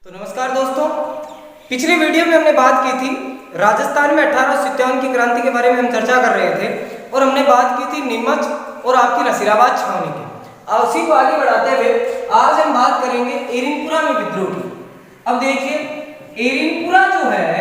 तो नमस्कार दोस्तों, पिछली वीडियो में हमने बात की थी राजस्थान में 1857 की क्रांति के बारे में हम चर्चा कर रहे थे और हमने बात की थी नीमच और आपकी नसीराबाद छावनी की। अब उसी को आगे बढ़ाते हुए आज हम बात करेंगे एरिनपुरा में विद्रोह की। अब देखिए, एरिनपुरा जो है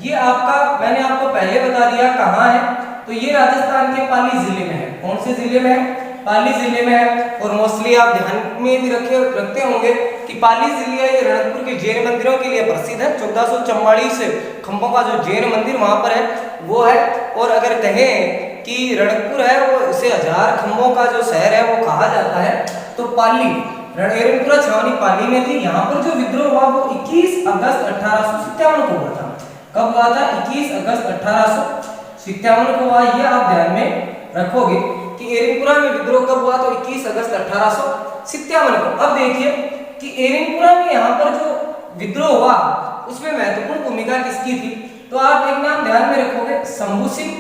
ये आपका, मैंने आपको पहले बता दिया कहाँ है, तो ये राजस्थान के पाली जिले में है। कौन से जिले में है? पाली जिले में है। और मोस्टली आप ध्यान में भी रखते होंगे कि पाली जिले ये रणकपुर के जैन मंदिरों के लिए प्रसिद्ध है। 1444 खंभों का जो जैन मंदिर वहां पर है वो है। और अगर कहें कि रणकपुर है वो इसे 1000 खंभों का जो शहर है वो कहा जाता है, तो पाली एरिनपुरा छावनी पाली में थी। यहाँ पर जो विद्रोह हुआ वो 21 अगस्त 1857 को हुआ था। कब हुआ था? 21 अगस्त 1857 को हुआ। ये आप ध्यान में रखोगे कि एरिनपुरा में विद्रोह कब हुआ, तो 21 अगस्त 1857 को। अब देखिए कि एरिनपुरा में यहाँ पर जो विद्रोह हुआ उसमें महत्वपूर्ण भूमिका किसकी थी, तो आप एक नाम ध्यान में रखोगे, शंभू सिंह,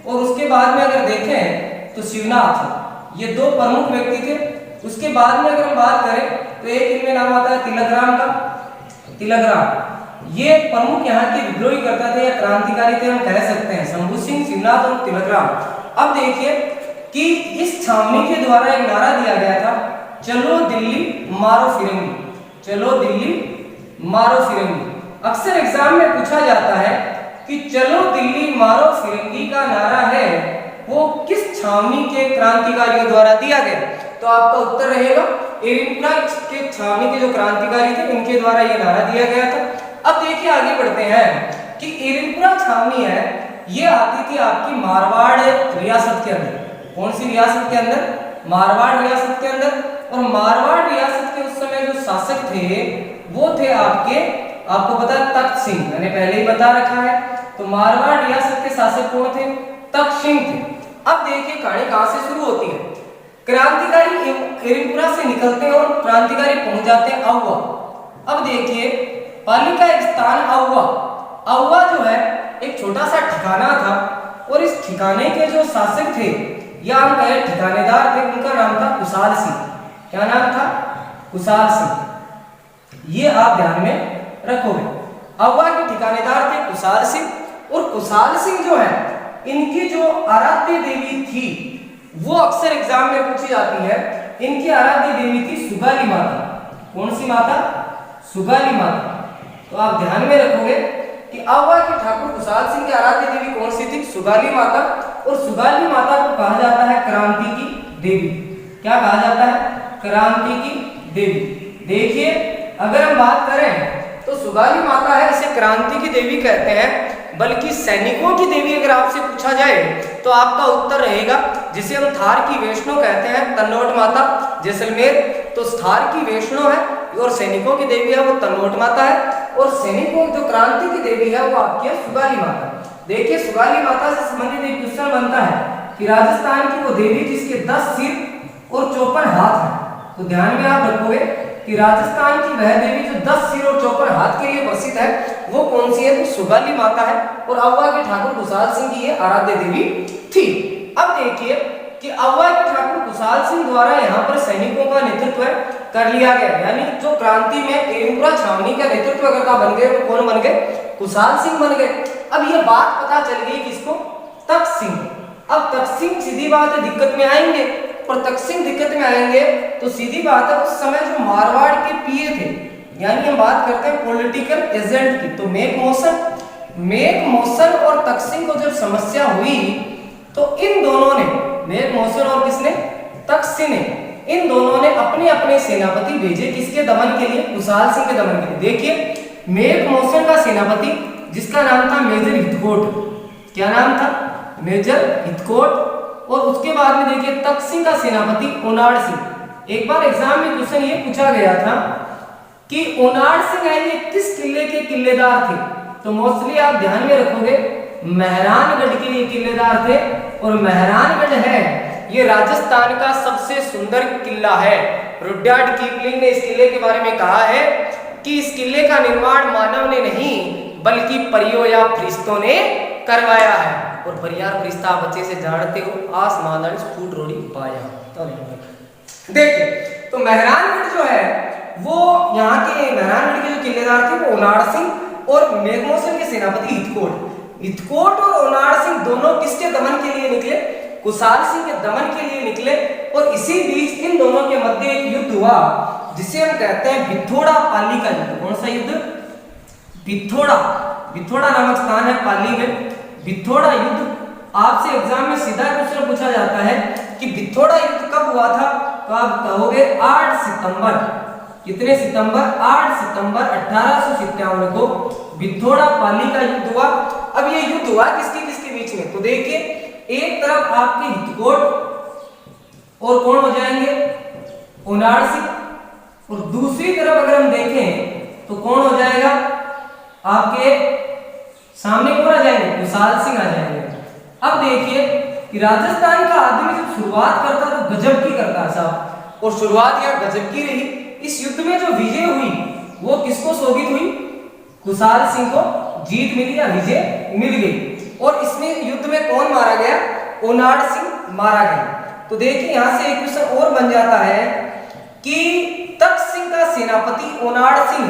और उसके बाद में अगर देखें तो शिवनाथ। ये दो प्रमुख व्यक्ति थे। उसके बाद में अगर हम बात करें तो एक इनमें नाम आता है तिलकराम का। तिलकराम ये प्रमुख यहाँ के विद्रोही करता थे या क्रांतिकारी थे, हम कह सकते हैं, शंभू सिंह, शिवनाथ और तिलकराम। अब देखिए कि इस छावनी के द्वारा एक नारा दिया गया था, चलो दिल्ली मारो फिरंगी, चलो दिल्ली मारो फिरंगी। अक्सर एग्जाम में पूछा जाता है कि चलो दिल्ली मारो फिरंगी का नारा है वो किस छावनी के क्रांतिकारियों द्वारा दिया गया, तो आपका उत्तर रहेगा एरिनपुरा के छावनी के जो क्रांतिकारी थे इनके द्वारा ये नारा दिया गया था। अब देखिए आगे बढ़ते हैं कि एरिनपुरा छावनी है ये आती थी आपकी मारवाड़ रियासत के अंदर। कौन सी रियासत के अंदर? मारवाड़ रियासत के अंदर। और मारवाड़ रियासत के उस समय जो शासक थे वो थे आपको पता है तख्त सिंह, मैंने पहले ही बता रखा है। तो मारवाड़ रियासत के शासक कौन थे? तख्त सिंह थे। अब देखिए कहानी कहां से शुरू होती है। क्रांतिकारी एरिनपुरा से निकलते हैं और क्रांतिकारी पहुंच जाते हैं अहुआ। अब देखिए पाली का एक स्थान अहुआ जो है एक छोटा सा ठिकाना था और इस ठिकाने के जो शासक थे या हम कहें ठिकानेदार थे, उनका नाम था कुशाल सिंह। क्या नाम था? कुशाल सिंह। ये आप ध्यान में रखोगे। अहुआ के ठिकानेदार थे कुशाल सिंह। और कुशाल सिंह जो है इनकी जो आराध्य देवी थी वो अक्सर एग्जाम में पूछी जाती है। इनकी आराध्य देवी थी सुगाली माता। कौन सी माता? सुगाली माता। तो आप ध्यान में रखोगे कि अहुआ के ठाकुर कुशाल सिंह की आराध्य देवी कौन सी थी? सुगाली माता। और सुगाली माता को कहा जाता है क्रांति की देवी। क्या कहा जाता है? क्रांति की देवी। देखिए अगर हम बात करें तो सुगाली माता है, इसे क्रांति की देवी कहते हैं। बल्कि सैनिकों की देवी अगर आपसे पूछा जाए तो आपका उत्तर रहेगा, जिसे हम थार की वैष्णो कहते हैं, तन्नोट माता जैसलमेर। तो थार की वैष्णो है और सैनिकों की देवी है वो तन्नोट माता है। और सैनिकों जो क्रांति की देवी है वो आपकी है सुगाली माता। देखिए सुगाली माता से संबंधित एक क्वेश्चन बनता है कि राजस्थान की वो देवी जिसके 10 सिर और 54 हाथ हैं। तो ध्यान में आप रखोगे कि राजस्थान की वह देवी जो 10 सिर और 54 हाथ के लिए प्रसिद्ध है वो कौन सी है? तो सुगाली माता है। और अहुआ के ठाकुर कुशाल सिंह की ये आराध्य देवी थी। अब देखिए कि अहुआ के ठाकुर कुशाल सिंह द्वारा यहाँ पर सैनिकों का नेतृत्व कर लिया गया, यानी जो क्रांति में एरिनपुरा छावनी का नेतृत्व करता बन गए वो कौन बन गए? कुशाल सिंह बन गए। अब ये बात पता चल गई किसको? तख्त सिंह। अब तख्त सिंह सीधी बात है दिक्कत में आएंगे, और तख्त सिंह दिक्कत में आएंगे तो सीधी बात है उस समय जो मारवाड़ के पीए थे, यानी हम बात करते हैं पॉलिटिकल एजेंट की, तो मेक मौसन और तख्त सिंह को जब समस्या हुई तो इन दोनों ने, मेक मौसन और किसने? तख्त सिंह ने, इन दोनों ने अपने अपने सेनापति भेजे किसके दमन के लिए? कुशाल सिंह के दमन के लिए। देखिए मेक मौसन का सेनापति जिसका नाम था मेजर हितकोट। क्या नाम था? मेजर हितकोट। और उसके बाद में देखिए तख्त सिंह का सेनापति ओनाड़ सिंह। एक बार एग्जाम में क्वेश्चन ये पूछा गया था कि ओनाड़ सिंह है ये किस किले के किलेदार थे, तो मोस्टली आप ध्यान में रखोगे मेहरानगढ़ के लिए किलेदार थे। और मेहरानगढ़ है ये राजस्थान का सबसे सुंदर किला है। रुडयार्ड किपलिंग ने इस किले के बारे में कहा है कि इस किले का निर्माण मानव ने नहीं बल्कि परियों या फरिश्तों ने करवाया है। और परियार फरिश्ता आप अच्छे से जानते हो, आसमान फूट रोड़ी पाया। तो देखिए तो मेहरानगढ़ जो है वो यहाँ के मेहरानगढ़ के जो किलेदार थे वो ओनाड़ सिंह और मेघमोसन के सेनापति हितकोट और ओनाड़ सिंह दोनों किसके दमन के लिए निकले? कुशाल सिंह के दमन के लिए निकले। और इसी बीच इन दोनों के मध्य एक युद्ध हुआ जिसे हम कहते हैं भिथोड़ा पाली का युद्ध। कौन सा युद्ध? भिथोड़ा नामक स्थान है पाली में। भिथोड़ा युद्ध आपसे एग्जाम में सीधा क्वेश्चन पूछा जाता है कि भिथोड़ा युद्ध कब हुआ था? तो आप कहोगे 8 सितंबर। कितने सितंबर? 8 सितंबर 1857 को भिथोड़ा पाली का युद्ध हुआ। अब ये युद्ध हुआ किसके बीच में? तो देखिए, एक तरफ आपके हितकोट और कौन हो जाएंगे? ओनाड़ सिंह। और दूसरी तरफ अगर हम देखें तो कौन हो जाएगा? आपके सामने कौन आ जाएंगे? कुशाल सिंह आ जाएंगे। अब देखिए कि राजस्थान का आदमी जब शुरुआत करता तो गजब की करता साहब, और शुरुआत यार गजब की रही। इस युद्ध में जो विजय हुई वो किसको शोभित हुई? कुशाल सिंह को जीत मिली या विजय मिल गई। और इसमें युद्ध में कौन मारा गया? ओनाड़ सिंह मारा गया। तो देखिए यहां से एक क्वेश्चन और बन जाता है कि तख्त सिंह का सेनापति ओनाड़ सिंह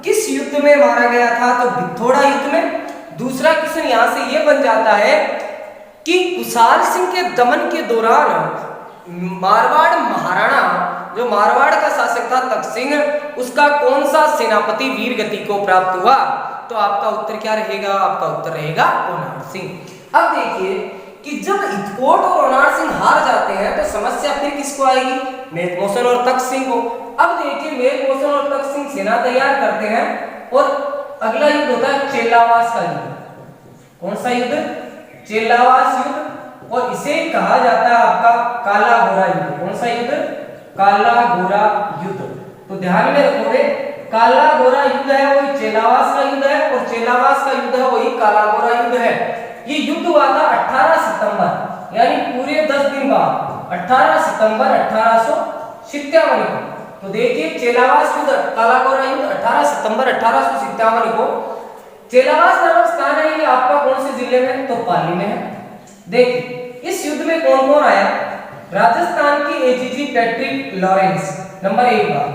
किस युद्ध में मारा गया था? तो भिथोड़ा युद्ध में। दूसरा क्वेश्चन यहां से यह बन जाता है कि कुशाल सिंह के दमन के दौरान मारवाड़ महाराणा, जो मारवाड़ का शासक था तख्त सिंह, उसका कौन सा सेनापति वीर गति को प्राप्त हुआ? तो आपका उत्तर क्या रहेगा? आपका उत्तर रहेगा ओनाड़ सिंह। अब देखिए कि जब हितकोट और ओनाड़ सिंह हार जाते हैं तो समस्या फिर किसको आएगी? मेघमोसन और तख्त सिंह को। अब देखिए मेघमोसन और तख्त सिंह सेना तैयार करते हैं और अगला युद्ध होता है चेलावास का युद्ध। कौन सा युद्ध? चेलावास युद्ध। और इसे कहा जाता है आपका काला घोड़ा युद्ध। कौन सा युद्ध? काला घोड़ा युद्ध। तो ध्यान में रखोगे, काला घोड़ा युद्ध है वही चेलावास का युद्ध है, और चेलावास का युद्ध है वही काला घोड़ा युद्ध है। ये युद्ध हुआ था 18 सितंबर, यानी पूरे 10 दिन बाद 18 सितंबर 1857 को। तो देखिए चेलावास युद्ध, काला घोड़ा युद्ध 18 सितंबर 1857 को। चेलावास नामक स्थान है ये आपका कौन से जिले में? तो पाली में है। देखिए इस युद्ध में कौन कौन आया? राजस्थान की एजीजी पैट्रिक लॉरेंस, नंबर 1 बात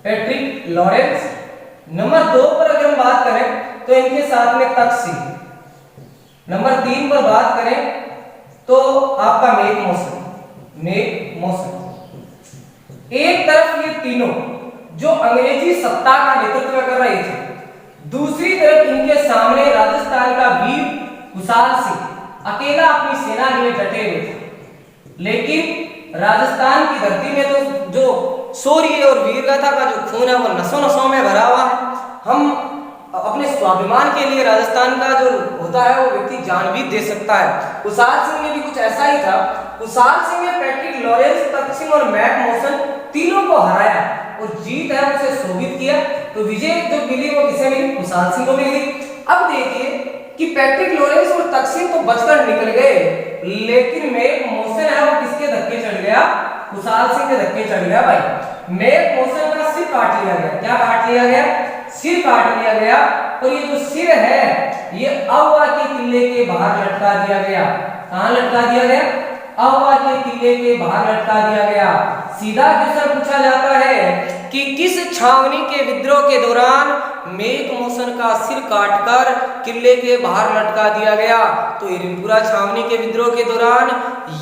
पैट्रिक लॉरेंस। नंबर 2 पर अगर हम बात करें तो इनके साथ में तख्त सिंह। नंबर 3 पर बात करें तो आपका मेघमोसन। एक तरफ ये तीनों जो अंग्रेजी सत्ता का नेतृत्व कर रहे थे, दूसरी तरफ इनके सामने राजस्थान का वीर कुशाल सिंह अकेला अपनी सेना लिए डटे हुए थे। लेकिन राजस्थान की धरती में तो जो शौर्य और वीरगाथा का जो खून है वो नसों नसों में भरा हुआ है। हम अपने स्वाभिमान के लिए राजस्थान का जो होता है वो व्यक्ति जान भी दे सकता है। कुशाल सिंह में भी कुछ ऐसा ही था। कुशाल सिंह ने पैट्रिक लॉरेंस, तख्त सिंह और मेघमोसन तीनों को हराया और जीत है उसे शोभित किया। तो विजय जो मिली वो किसे मिली? कुशाल सिंह को मिली। अब देखिए कि पैट्रिक लॉरेंस और तख्त सिंह तो बचकर निकल गए, लेकिन मेघमोसन है वो किसके धक्के चढ़ गया? कुशाल सिंह के धक्के चढ़ गया भाई। मेघमोसन का सिर काट लिया गया। क्या काट लिया गया? सिर काट लिया गया। और ये जो सिर है ये अहुआ के किले के बाहर लटका दिया गया। कहां लटका दिया गया? अहुआ के किले के बाहर लटका दिया गया। सीधा क्वेश्चन पूछा जाता है कि किस छावनी के विद्रोह के दौरान मेघमोसन का सिर काटकर किले के बाहर लटका दिया गया? तो इरिनपुरा छावनी के विद्रोह के दौरान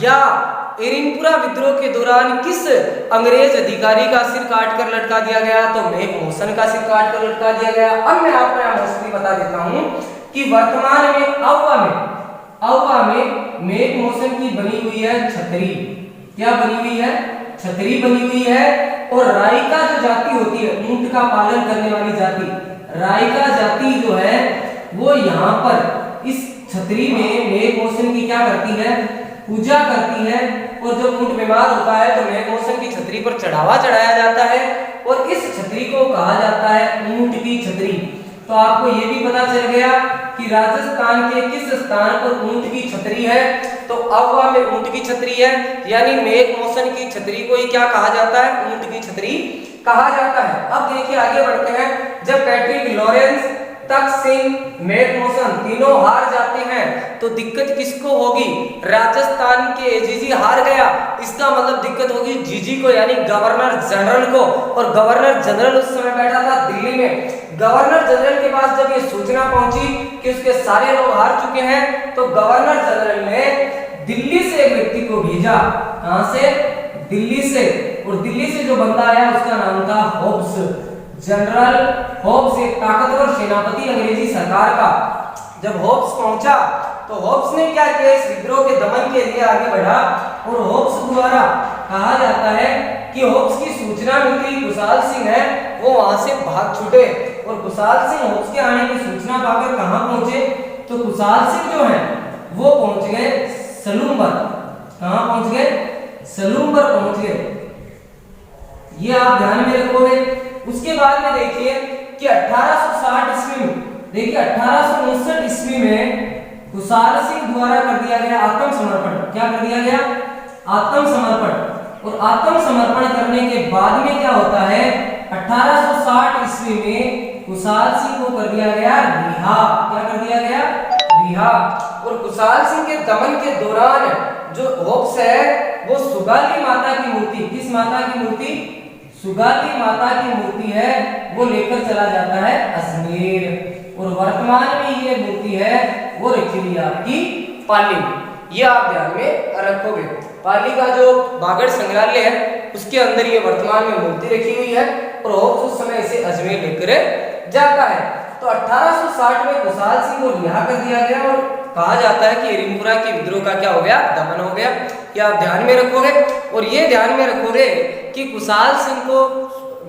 या इरिनपुरा विद्रोह के दौरान किस अंग्रेज अधिकारी का सिर काटकर लटका दिया गया? तो मेघमोसन का सिर काटकर लटका दिया गया। अब मैं आपको यहाँ मोस्टली बता देता हूँ कि वर्तमान में अहुआ में मेघमोसन की बनी हुई है छतरी। क्या बनी हुई है? छतरी बनी हुई है। और राइका जो जाति होती है, ऊंट का पालन करने वाली जाति, राइका जाति जो है वो यहाँ पर इस छतरी में मेघमोसन की क्या करती है? पूजा करती है। और जब ऊंट बीमार होता है तो मेघमोसन की छतरी पर चढ़ावा चढ़ाया जाता है और इस छतरी को कहा जाता है ऊंट की छतरी। तो आपको ये भी पता चल गया कि राजस्थान के किस स्थान पर ऊंट की छतरी है? तो अहुआ में ऊंट की छतरी है, यानी मेघमोसन की छतरी को ही क्या कहा जाता है? ऊंट की छतरी कहा जाता है। अब देखिए आगे बढ़ते हैं। जब पैट्रिक लॉरेंस तख्त सिंह, मैकमोहन तीनों हार जाते हैं तो दिक्कत किसको होगी? राजस्थान के एजीजी हार गया, इसका मतलब दिक्कत होगी जीजी को यानी गवर्नर जनरल को। और गवर्नर जनरल उस समय बैठा था दिल्ली में। गवर्नर जनरल के पास जब ये सूचना पहुंची कि उसके सारे लोग हार चुके हैं तो गवर्नर जनरल ने दिल्ली से एक व्यक्ति को भेजा। कहां से? दिल्ली से। और दिल्ली से जो बंदा आया उसका नाम था होब्स। जनरल होब्स एक ताकतवर सेनापति अंग्रेजी सरकार का। जब होब्स पहुंचा तो होब्स ने क्या किया? इस विद्रोह के दमन के लिए आगे बढ़ा। और होब्स द्वारा कहा जाता है कि होब्स की सूचना मिलती कुशाल सिंह है वो वहां से भाग छूटे। और कुशाल सिंह होब्स के आने की सूचना पाकर कहां पहुंचे? तो कुशाल सिंह जो है वो पहुंच गए सलूम्बर। कहां पहुंच गए? सलूम्बर पहुंच गए। ये आप ध्यान में रखोगे। उसके बाद में देखिए कि 1860 ईस्वी में, देखिए 1859 ईस्वी में कुशाल सिंह द्वारा कर दिया गया आत्मसमर्पण। क्या कर दिया गया? आत्मसमर्पण। और आत्मसमर्पण करने के बाद में क्या होता है? 1860 ईस्वी में कुशाल सिंह को कर दिया गया रिहा। क्या कर दिया गया? रिहा। और कुशाल सिंह के दमन के दौरान जो होब्स है वो सुगाली माता की मूर्ति, किस माता की मूर्ति? सुगाली माता की मूर्ति है वो लेकर चला जाता है अजमेर। और वर्तमान में ये मूर्ति है वो रखी हुई आपकी पाली में। ये आप ध्यान में रखोगे। पाली का जो बागड़ संग्रहालय है उसके अंदर ये वर्तमान में मूर्ति रखी हुई है और होब्स उस समय इसे अजमेर लेकर जाता है। तो 1860 में कुशाल सिंह को रिहा कर दिया गया और कहा जाता है कि एरिनपुरा के विद्रोह का क्या हो गया? दमन हो गया। ये आप ध्यान में रखोगे। और ये ध्यान में रखोगे कि कुशाल सिंह को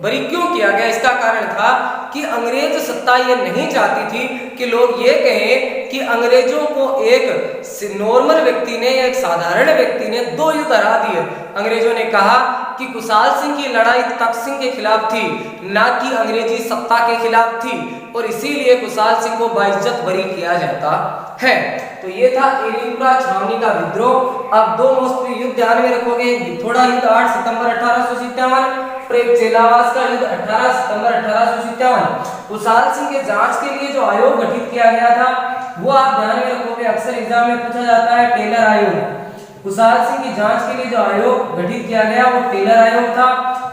बरी क्यों किया गया? इसका कारण था कि अंग्रेज सत्ता ये नहीं चाहती थी कि लोग ये कहें कि अंग्रेजों को एक नॉर्मल व्यक्ति ने या एक साधारण व्यक्ति ने दो युद्ध हरा दिए। अंग्रेजों ने कहा कि कुशाल सिंह की लड़ाई तख्त सिंह के खिलाफ थी, ना कि अंग्रेजी सत्ता के खिलाफ थी। और इसीलिए कुशाल सिंह को बाइज्जत बरी किया जाता है। तो ये था एरिनपुरा छावनी का विद्रोह। अब दो मोस्ट युद्ध ध्यान में रखोगे। थोड़ा युद्ध 8 सितंबर 1857 और एक चेलावास का युद्ध 18 सितंबर 1857। कुशाल सिंह के जांच के लिए जो आयोग गठित किया गया था वो आप ध्यान में रखोगे। अक्सर एग्जाम में पूछा जाता है टेलर आयोग। कुशाल सिंह की जांच के लिए जो आयोग गठित किया गया वो टेलर आयोग था।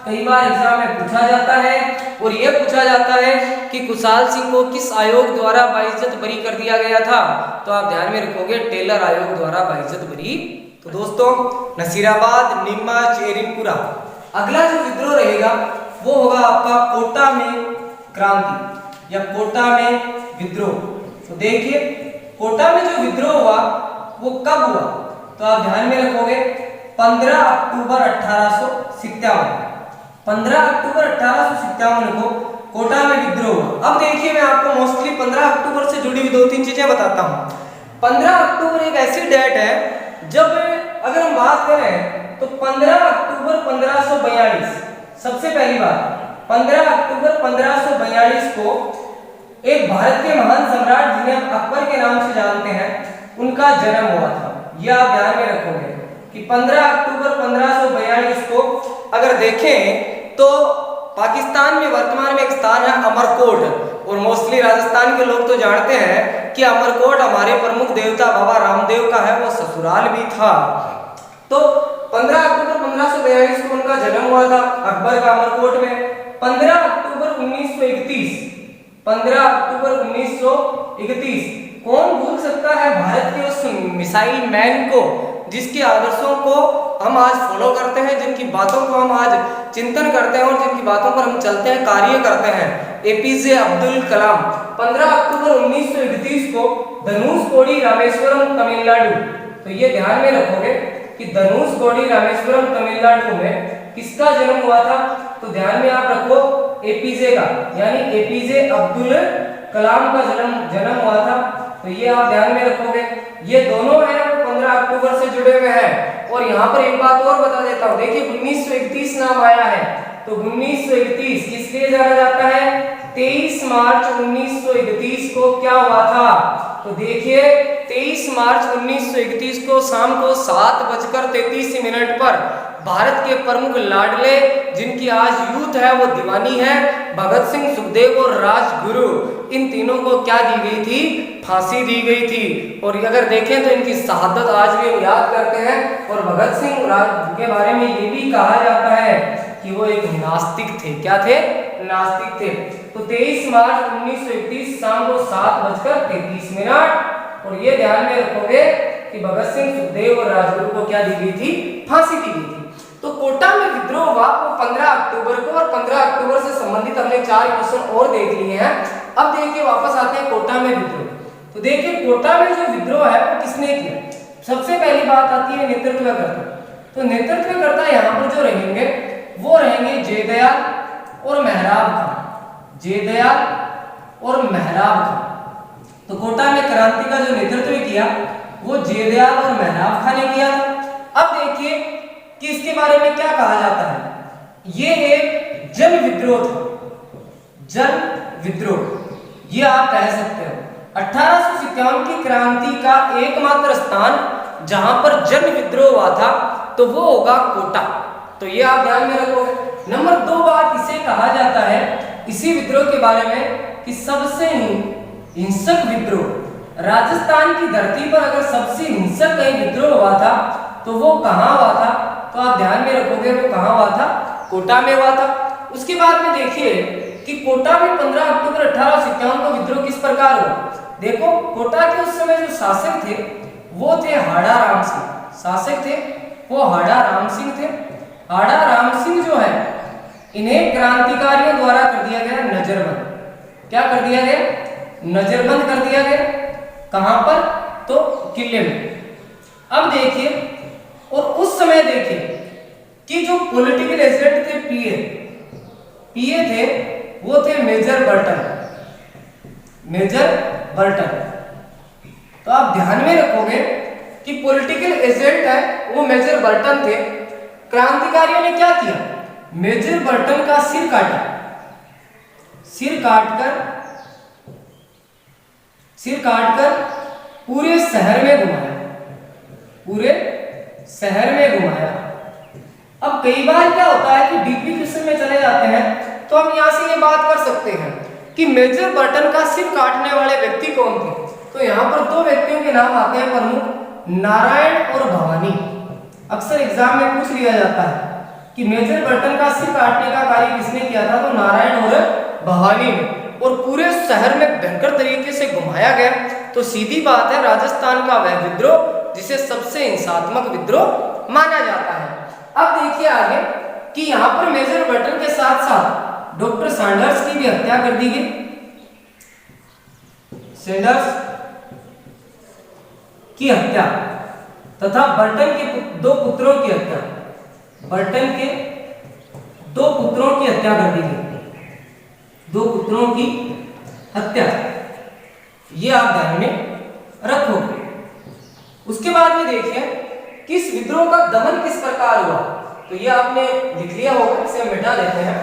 कई बार एग्जाम में पूछा जाता है। और ये पूछा जाता है कि कुशाल सिंह को किस आयोग द्वारा बाइज्जत बरी कर दिया गया था? तो आप ध्यान में रखोगे टेलर आयोग द्वारा बाइज्जत बरी। तो दोस्तों नसीराबाद, नीमच, एरिनपुरा। अगला जो विद्रोह रहेगा वो होगा आपका कोटा में क्रांति या कोटा में विद्रोह। तो देखिए कोटा में जो विद्रोह हुआ वो कब हुआ? तो आप ध्यान में रखोगे 15 अक्टूबर 1857। 15 अक्टूबर 1857 को कोटा में विद्रोह हुआ। अब देखिए मैं आपको मोस्टली 15 अक्टूबर से जुड़ी हुई दो तीन चीजें बताता हूँ। 15 अक्टूबर एक ऐसी डेट है जब अगर हम बात करें तो 15 अक्टूबर 1542 सबसे पहली बात 15 अक्टूबर 1542 को एक भारत के महान सम्राट जिन्हें अकबर के नाम से जानते हैं उनका जन्म हुआ था। यह आप ध्यान में रखोगे कि 15 अक्टूबर 1542 को अगर देखें तो पाकिस्तान में वर्तमान में एक स्थान है अमरकोट। और मोस्टली राजस्थान के लोग तो जानते हैं कि अमरकोट हमारे प्रमुख देवता बाबा रामदेव का है, वो ससुराल भी था। तो 15 अक्टूबर 1542 को उनका जन्म हुआ था अकबर का अमरकोट में। 15 अक्टूबर 1931 कौन भूल सकता है भारत के उस मिसाइल मैन को जिसके आदर्शों को हम आज फॉलो करते हैं, जिनकी बातों को हम आज चिंतन करते हैं और जिनकी बातों पर हम चलते हैं, कार्य करते हैं, एपीजे अब्दुल कलाम। 15 अक्टूबर 1931 को धनुषकोडी रामेश्वरम तमिलनाडु। तो ये ध्यान में रखोगे कि धनुषकोडी रामेश्वरम तमिलनाडु में किसका जन्म हुआ था? तो ध्यान में आप रखो एपीजे का, यानी एपीजे अब्दुल कलाम का जन्म हुआ था। तो ये आप ध्यान में रखोगे। ये दोनों हैं 15 अक्टूबर से जुड़े हुए हैं। और यहाँ पर एक बात और बता देता हूँ, देखिए 1931 नाम आया है तो 1931 किस लिए जाना जाता है? 23 मार्च 1931 को क्या हुआ था? तो देखिए 23 मार्च 1931 को शाम को 7:33 पर भारत के प्रमुख लाडले जिनकी आज यूथ है वो दीवानी है, भगत सिंह, सुखदेव और राजगुरु, इन तीनों को क्या दी गई थी? फांसी दी गई थी। और अगर देखें तो इनकी शहादत आज भी हम याद करते हैं। और भगत सिंह के बारे में ये भी कहा जाता है कि वो एक नास्तिक थे। क्या थे? नास्तिक थे। तो 23 मार्च 1931 शाम को 7:33। और ये ध्यान में रखोगे कि भगत सिंह, सुखदेव और राजगुरु को क्या दी गई थी? फांसी दी गई थी। तो कोटा में विद्रोह हुआ वो 15 अक्टूबर को, और 15 अक्टूबर से संबंधित हमने 4 क्वेश्चन और देख लिए हैं। अब देखिए वापस आते हैं कोटा में विद्रोह। तो देखिए कोटा में जो विद्रोह है वो किसने किया? सबसे पहली बात आती है नेतृत्वकर्ता। तो नेतृत्वकर्ता यहाँ पर जो रहेंगे वो रहेंगे जयदयाल और मेहराब खान। जयदयाल और मेहराब खान। तो कोटा में क्रांति का जो नेतृत्व किया वो जयदयाल और मेहराब खान ने किया था। अब देखिए कि इसके बारे में क्या कहा जाता है। ये एक जन विद्रोह था। जन विद्रोह ये आप कह सकते हो। 1857 की क्रांति का एकमात्र स्थान जहां पर जन विद्रोह हुआ था तो वो होगा कोटा। तो ये आप ध्यान में रखोगे। नंबर 2 बात इसे कहा जाता है इसी विद्रोह के बारे में कि सबसे हिंसक विद्रोह। राजस्थान की धरती पर अगर सबसे हिंसक कहीं विद्रोह हुआ था तो वो कहां हुआ था? तो आप ध्यान में रखोगे वो कहां हुआ था? कोटा में हुआ था। उसके बाद में देखिए कि कोटा में 15 अक्टूबर 1857 को विद्रोह किस प्रकार हुआ। देखो कोटा के उस समय जो शासक थे वो थे हाड़ा राम सिंह। शासक थे वो हाड़ा राम सिंह थे। हाड़ा राम सिंह जो है इन्हें क्रांतिकारियों द्वारा कर दिया गया नजरबंद। क्या कर दिया गया? नजरबंद कर दिया गया। कहां पर? तो किले में। अब देखिए और उस समय देखिए कि जो पॉलिटिकल एजेंट थे पीए थे वो थे मेजर बर्टन। Major Burton. तो आप ध्यान में रखोगे कि पॉलिटिकल एजेंट है वो मेजर बर्टन थे। क्रांतिकारियों ने क्या किया? मेजर बर्टन का सिर काटा। सिर काटकर पूरे शहर में घुमाया। पूरे शहर में घुमाया। अब कई बार क्या होता है कि डीपी क्वेश्चन में चले जाते हैं तो हम यहां से ये बात कर सकते हैं कि मेजर बर्टन का सिर काटने वाले व्यक्ति कौन थे। तो यहां पर 2 व्यक्तियों के नाम आते हैं प्रमुख, नारायण और भवानी। अक्सर एग्जाम में पूछ लिया जाता है कि मेजर बर्टन का सिर काटने का कार्य किसने किया था? तो नारायण और भवानी ने। और पूरे शहर में भयंकर तरीके से घुमाया गया। तो सीधी बात है राजस्थान का वह विद्रोह जिसे सबसे हिंसात्मक विद्रोह माना जाता है। अब देखिए आगे कि यहां पर मेजर बर्टन के साथ साथ डॉक्टर सैंडर्स की भी हत्या कर दी गई। सैंडर्स की हत्या तथा बर्टन के 2 पुत्रों की हत्या। बर्टन के 2 पुत्रों की हत्या कर दी गई। 2 पुत्रों की हत्या ये आप ध्यान में रखोगे। उसके बाद में देखिए कि इस विद्रोह का दमन किस प्रकार हुआ। तो ये आपने लिख लिया होगा, इसे हम मिटा देते हैं।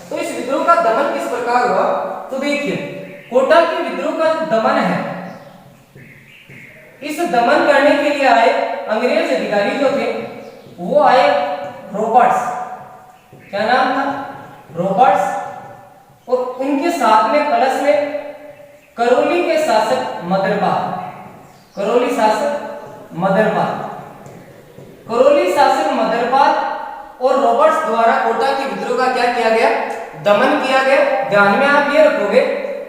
तो इस विद्रोह का दमन किस प्रकार हुआ। तो देखिए कोटा के विद्रोह का जो दमन है, इस दमन करने के लिए आए अंग्रेज अधिकारी जो थे वो आए रॉबर्ट्स। क्या नाम था? रॉबर्ट्स। और उनके साथ में कलश में करौली के शासक मदरपाल। करौली शासक मदरपाल। करौली शासक मदरपाल और रॉबर्ट्स द्वारा कोटा के विद्रोह का क्या किया गया? दमन किया गया। ध्यान में आप ये रखोगे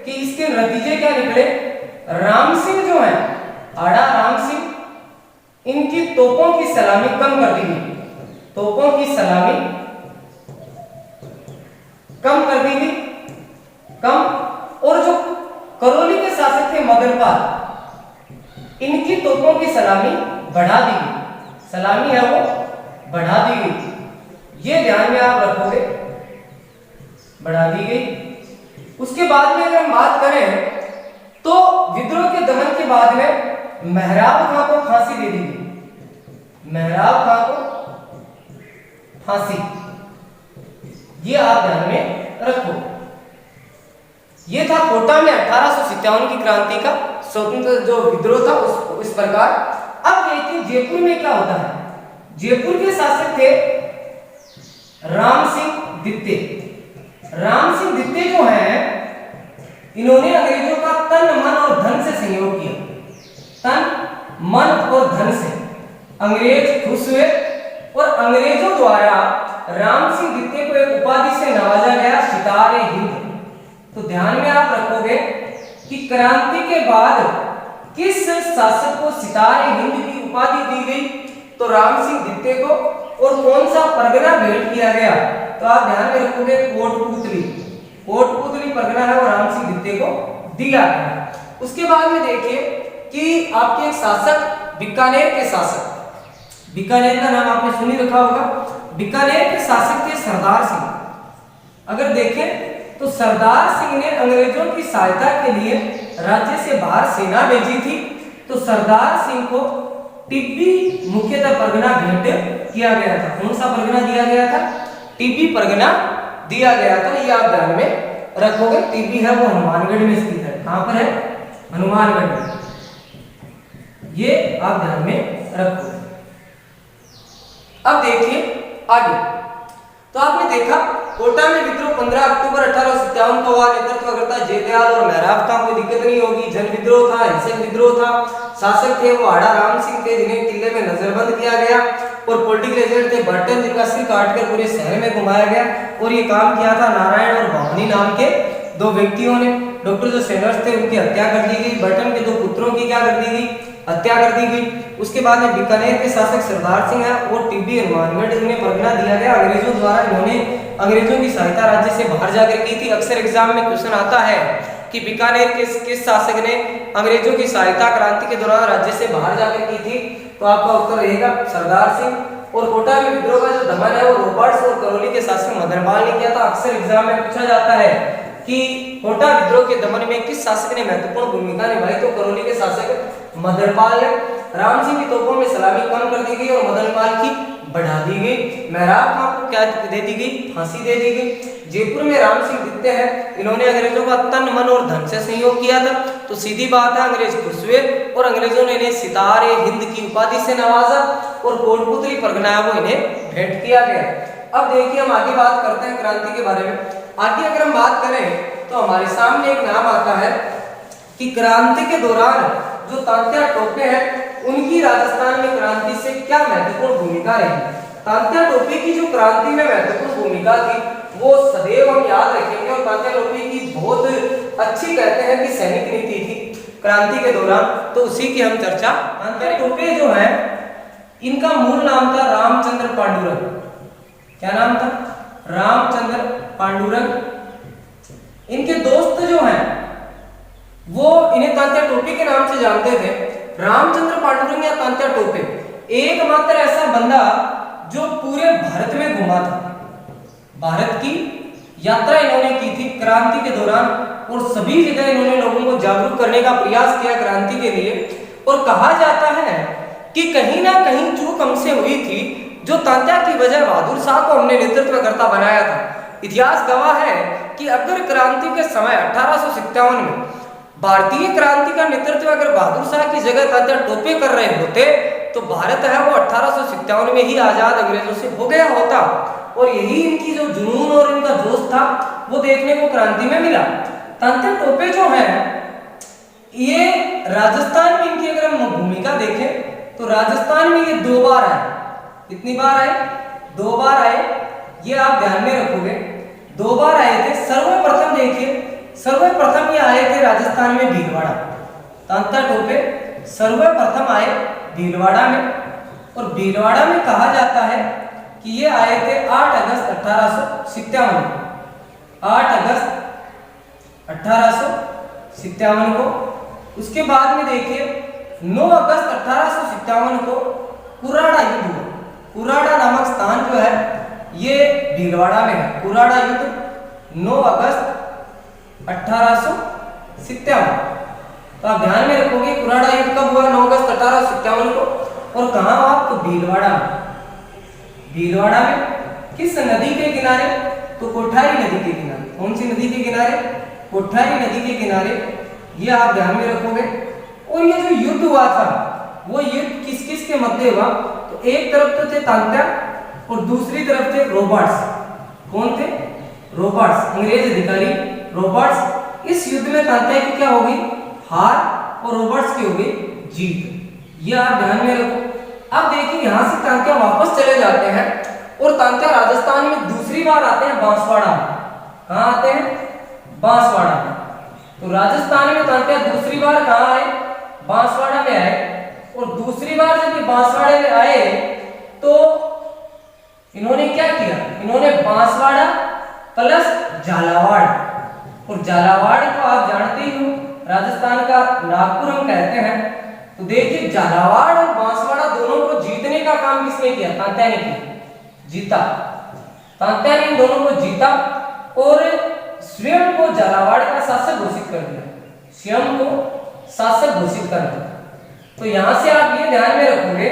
कि इसके नतीजे क्या निकले। राम सिंह जो है, हाड़ा राम सिंह, इनकी तोपों की सलामी कम कर दी गई। तोपों की सलामी कम कर दी गई। और जो करौली के शासक थे मदरपाल, इनकी तोपों की सलामी बढ़ा दी गई। सलामी है वो बढ़ा दी गई। ये ध्यान में आप रखोगे, बढ़ा दी गई। उसके बाद में अगर हम बात करें तो विद्रोह के दमन के बाद में मेहराब खां को फांसी दे दी गई। मेहराब खां को फांसी, ये आप ध्यान में रखो। ये था कोटा में 1857 की क्रांति का स्वतंत्र जो विद्रोह था इस प्रकार। अब देखिए जयपुर में क्या होता है। जयपुर के शासक थे राम सिंह द्वितीय। राम सिंह द्वितीय जो है इन्होंने अंग्रेजों का तन मन और धन से सहयोग किया। तन मन और धन से अंग्रेज खुश हुए और अंग्रेजों द्वारा राम सिंह द्वितीय को एक उपाधि से नवाजा गया, सितारे हिंद। तो ध्यान में आप रखोगे कि क्रांति के बाद किस शासक को सितारे हिंद की उपाधि दी गई, तो राम सिंह द्वितीय को। और कौन सा परगना भेंट किया गया, तो आप ध्यान में रखोगे कोटपुतली। कोटपुतली परगना है वो राम सिंह द्वितीय को दिया गया। उसके बाद में देखिए कि आपके एक शासक बीकानेर के शासक, बीकानेर का नाम आपने सुनी रखा होगा। बीकानेर के शासक थे सरदार सिंह। अगर देखें तो सरदार सिंह ने अंग्रेजों की सहायता के लिए राज्य से बाहर सेना भेजी थी। तो सरदार सिंह को टिब्बी मुख्यतः परगना भेंट किया गया था। कौन सा परगना दिया गया था? टिब्बी परगना दिया गया था। ये आप ध्यान में रखोगे। टिब्बी है वो हनुमानगढ़ में स्थित है। कहां पर है? हनुमानगढ़ में। ये आप ध्यान में रखोगे। अब देखिए आगे। तो आपने देखा कोटा में विद्रोह 15 अक्टूबर 1857 को हुआ। नेतृत्व करता जयदयाल और मेहराब था। कोई दिक्कत नहीं होगी। जन विद्रोह था, हिंसक विद्रोह था। शासक थे वो आड़ा राम सिंह थे, जिन्हें किले में नजरबंद किया गया। और पॉलिटिकल एजेंट थे बर्टन, जिनका सिर काटकर पूरे शहर में घुमाया गया। और ये काम किया था नारायण और भवानी नाम के दो व्यक्तियों ने। डॉक्टर जो सेनर्स थे उनकी हत्या कर दी गई। बर्टन के दो पुत्रों की क्या कर दी गई? हत्या कर दी गई। उसके बाद में बीकानेर के शासक सरदार सिंह है और टिब्बी हनुमानगढ़ इन्हें परगना दिया गया। अंग्रेजों द्वारा इन्होंने अंग्रेजों की सहायता राज्य से बाहर जाकर की थी। अक्सर एग्जाम में क्वेश्चन आता है कि बीकानेर के किस शासक ने अंग्रेजों की सहायता क्रांति के दौरान राज्य से बाहर जाकर की थी, तो आपका उत्तर रहेगा सरदार सिंह। और कोटा में विद्रोह का जो दमन है वो रॉबर्ट्स और करौली के शासक मदनपाल ने किया था। अक्सर एग्जाम में पूछा जाता है कि कोटा विद्रोह के दमन में किस शासक ने महत्वपूर्ण भूमिका निभाई, तो करौली के शासक मदनपाल ने। राम सिंह की तोपों में सलामी कम कर दी गई और मदनपाल की बढ़ा दी गई। मेहराब खां को क्या दे दी गई? फांसी दे दी गई। जयपुर में राम सिंह द्वितीय है, इन्होंने अंग्रेजों का तन मन और धन से सहयोग किया था। तो सीधी बात है अंग्रेज खुश हुए और अंग्रेजों ने इन्हें सितारे हिंद की उपाधि से नवाजा और कोटपुतली परगना वो इन्हें भेंट किया गया। अब देखिए हम आगे बात करते हैं क्रांति के बारे में। आगे अगर हम बात करें तो हमारे सामने एक नाम आता है कि क्रांति के दौरान जो तात्या टोपे हैं उनकी राजस्थान में क्रांति से क्या महत्वपूर्ण भूमिका रही। तात्या टोपे की जो क्रांति में महत्वपूर्ण भूमिका थी वो सदैव हम याद रखेंगे। और तात्या टोपे की बहुत अच्छी कहते हैं कि सैनिक नीति थी क्रांति के दौरान, तो उसी की हम चर्चा। तात्या टोपे जो है इनका मूल नाम था रामचंद्र पांडुरंग। क्या नाम था? रामचंद्र पांडुरंग। इनके दोस्त जो हैं वो इन्हें तात्या टोपे के नाम से जानते थे। रामचंद्र पांडुरंग या तात्या टोपे एकमात्र ऐसा बंदा जो पूरे भारत में घुमा था। भारत की यात्रा इन्होंने की थी क्रांति के दौरान और सभी जगह इन्होंने लोगों को जागरूक करने का प्रयास किया क्रांति के लिए। और कहा जाता है कि कहीं ना कहीं चूक हमसे हुई थी, जो तात्या की वजह बहादुर शाह को हमने नेतृत्वकर्ता बनाया था। इतिहास गवाह है कि अगर क्रांति के समय 1857 में भारतीय क्रांति का नेतृत्व अगर बहादुर शाह की जगह तात्या टोपे कर रहे होते तो भारत है वो 1857 में ही आजाद अंग्रेजों से हो गया होता। और यही इनकी जो जुनून और इनका जोश था वो देखने को क्रांति में मिला। तात्या टोपे जो है ये राजस्थान में इनकी अगर हम भूमिका देखें तो राजस्थान में ये 2 बार आए। कितनी बार आए? 2 बार आए। ये आप ध्यान में रखोगे 2 बार आए थे। सर्वप्रथम देखिए, सर्वप्रथम ये आए थे राजस्थान में भीलवाड़ा। तात्या टोपे सर्वप्रथम आए भीलवाड़ा में। और भीलवाड़ा में कहा जाता है कि ये आए थे 8 अगस्त 1857 को। 8 अगस्त 1857 को। उसके बाद में देखिए 9 अगस्त 1857 को कुराड़ा युद्ध हुआ। कुराड़ा नामक स्थान जो है ये भीलवाड़ा में है। कुराड़ा युद्ध 9 अगस्त 1857। तो आप ध्यान में रखोगे कुराड़ा युद्ध कब हुआ? 9 अगस्त 1857 को। और कहाँ हुआ? तो भीलवाड़ा में। भीलवाड़ा में किस नदी के किनारे? तो कोठारी नदी के किनारे। कौन सी नदी के किनारे? कोठारी नदी के किनारे। ये आप ध्यान में रखोगे। और ये जो युद्ध हुआ था वो युद्ध किस किस के मध्य हुआ? तो एक तरफ तो थे तात्या और दूसरी तरफ थे रॉबर्ट्स। कौन थे? रॉबर्ट्स, अंग्रेज अधिकारी रॉबर्ट्स। इस युद्ध में तांत्या की क्या होगी? हार, और रॉबर्ट्स की होगी जीत। ये आप ध्यान में रखो। अब देखिए यहाँ से तांत्या वापस चले जाते हैं और तांत्या राजस्थान में दूसरी बार आते हैं बांसवाड़ा में। कहाँ आते हैं? बांसवाड़ा में। तो राजस्थान में तांत्या दूसरी बार कहाँ आए? बांसवाड़ा में आए। और दूसरी बार जब ये बांसवाड़े में आए तो इन्होंने क्या किया? इन्होंने बांसवाड़ा प्लस झालावाड़, और झालावाड़ को आप जानते ही हो राजस्थान का नागपुर हम कहते हैं। तो देखिए झालावाड़ और बांसवाड़ा दोनों को जीतने का काम किसने किया? तांत्या ने किया, जीता। तांत्या ने इन दोनों को जीता और स्वयं को झालावाड़ का शासक घोषित कर दिया, स्वयं को शासक घोषित कर दिया। तो यहां से आप ये ध्यान में रखोगे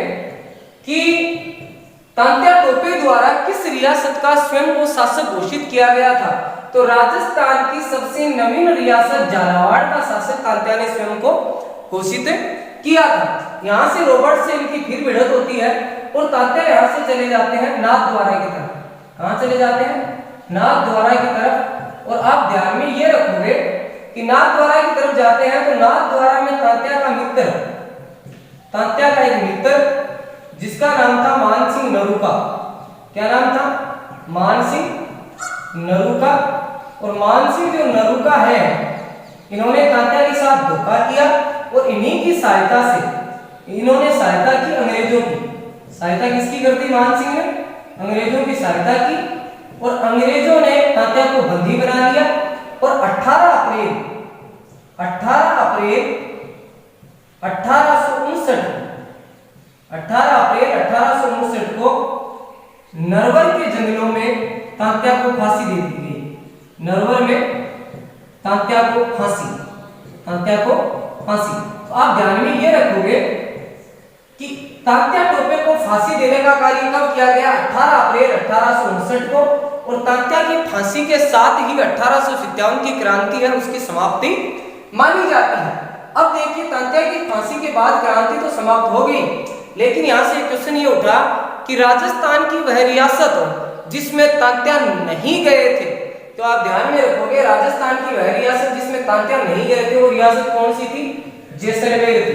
कि तांत्या टोपे द्वारा किस रियासत का स्वयं को शासक घोषित किया गया था? तो राजस्थान की सबसे नवीन रियासत झालावाड़ का शासक तांत्या ने स्वयं को घोषित किया था। यहाँ से रॉबर्ट से इनकी फिर भिड़ंत होती है और तांत्या यहाँ से चले जाते हैं नाथद्वारा की तरफ। कहाँ चले जाते हैं? नाथद्वारा की तरफ। और आप ध्यान में ये रखोगे कि नाथद्वारा की तरफ जाते हैं तो नाथद्वारा में तांत्या का मित्र, तांत्या का एक मित्र जिसका नाम था मानसिंह नरूका। क्या नाम था? मानसिंह नरूका। और मानसिंह जो नरूका है, इन्होंने तांत्या के साथ धोखा किया और इन्हीं की सहायता से इन्होंने सहायता की अंग्रेजों की। सहायता किसकी करती? मानसिंह ने अंग्रेजों की सहायता की और अंग्रेजों ने तांत्या को बंदी बना लिया। और 18 अप्रैल 1859 को नरवर के जंगलों में तांत्या को फांसी दे दी गई। नरवर में तांत्या को फांसी। तो आप ध्यान में ये रखोगे कि तांत्या टोपे को फांसी देने का कार्य कब किया गया? 18 अप्रैल 1859 को। और तांत्या की फांसी के साथ ही 1857 की क्रांति है उसकी समाप्ति मानी जाती है। अब देखिए तांत्या की फांसी के बाद क्रांति तो समाप्त हो गई, लेकिन यहाँ से क्वेश्चन ये उठा कि राजस्थान की वह रियासत जिसमें तांत्या नहीं गए थे। तो आप ध्यान में रखोगे राजस्थान की वह रियासत जिसमें तांत्या नहीं गए थे, वो रियासत कौन सी थी? जैसलमेर थी।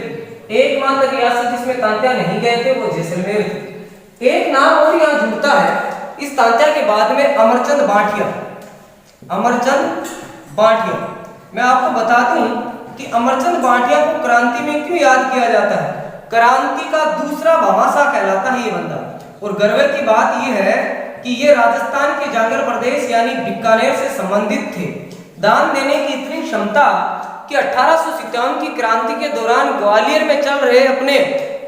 एकमात्र रियासत जिसमें तांत्या नहीं गए थे वो जैसलमेर थी। एक नाम और यहाँ जुड़ता है इस तांत्या के बाद में, अमरचंद बांटिया। अमरचंद बांटिया, मैं आपको बता दूं कि अमरचंद बांटिया को क्रांति में क्यों याद किया जाता है? क्रांति का दूसरा भामाशाह कहलाता है ये बंदा। और गर्व की बात ये है कि ये राजस्थान के जांगर प्रदेश यानी बीकानेर से संबंधित थे। दान देने की इतनी क्षमता कि 1857 की क्रांति के दौरान ग्वालियर में चल रहे अपने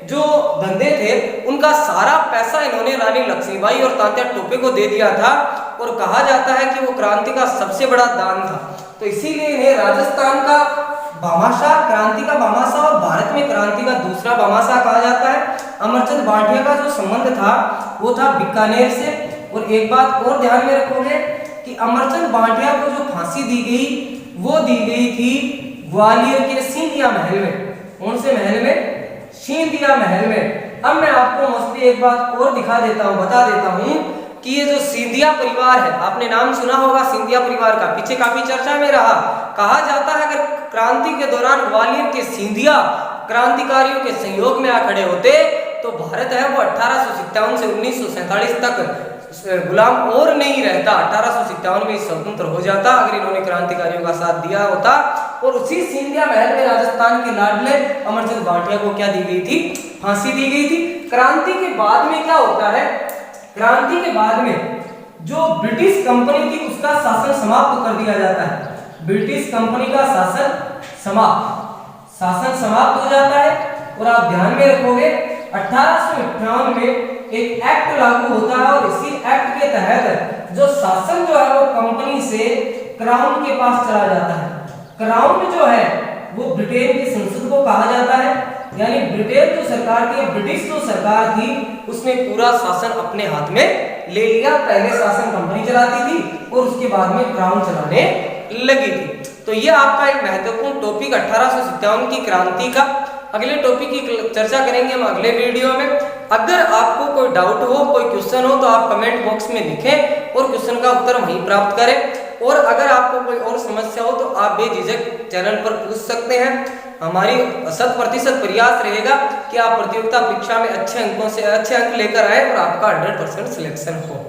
जो धंधे थे उनका सारा पैसा इन्होंने रानी लक्ष्मीबाई और तांत्या टोपे को दे दिया था। और कहा जाता है कि वो क्रांति का सबसे बड़ा दान था। तो इसीलिए इन्हें राजस्थान का भामाशाह, क्रांति का भामाशाह और भारत में क्रांति का दूसरा भामाशाह कहा जाता है। अमरचंद बांटिया का जो संबंध था वो था बीकानेर से। और एक बात और ध्यान में रखोगे कि अमरचंद बांटिया को जो फांसी दी गई वो दी गई थी ग्वालियर के सिंधिया महल में। कौन से महल में? सिंधिया महल में। अब मैं आपको मोस्टली एक बात और दिखा देता हूँ, बता देता हूँ कि ये जो सिंधिया परिवार है, आपने नाम सुना होगा सिंधिया परिवार का, पीछे काफी चर्चा में रहा। कहा जाता है अगर क्रांति के दौरान ग्वालियर के सिंधिया क्रांतिकारियों के सहयोग में आ खड़े होते तो भारत है वो 1857 से 1947 तक गुलाम और नहीं रहता। 1857 में स्वतंत्र हो जाता अगर इन्होंने क्रांतिकारियों का साथ दिया होता। और उसी सिंधिया महल में राजस्थान के लाडले अमरचंद बांटिया को क्या दी गई थी? फांसी दी गई थी। क्रांति के बाद में क्या होता है? क्रांति के बाद में जो ब्रिटिश कंपनी थी उसका शासन समाप्त कर दिया जाता है। ब्रिटिश कंपनी का शासन समाप्त हो जाता है। और आप ध्यान में रखोगे 1858 में एक एक्ट लागू होता है और इसी एक्ट के तहत जो शासन जो है वो कंपनी से क्राउन के पास चला जाता है। क्राउन जो है वो ब्रिटेन की संसद को कहा जाता है। यानी ब्रिटेन जो सरकार थी, ब्रिटिश जो सरकार थी, उसने पूरा शासन अपने हाथ में ले लिया। पहले शासन कंपनी चलाती थी और उसके बाद में क्राउन चलाने लगी थी। तो ये आपका एक महत्वपूर्ण टॉपिक 1857 की क्रांति का। अगले टॉपिक की चर्चा करेंगे हम अगले वीडियो में। अगर आपको कोई डाउट हो, कोई क्वेश्चन हो, तो आप कमेंट बॉक्स में लिखें और क्वेश्चन का उत्तर वहीं प्राप्त करें। और अगर आपको कोई और समस्या हो तो आप बेझिझक चैनल पर पूछ सकते हैं। हमारी 100% प्रयास रहेगा कि आप प्रतियोगिता परीक्षा में अच्छे अंकों से अच्छे अंक लेकर आए और आपका 100% सिलेक्शन हो।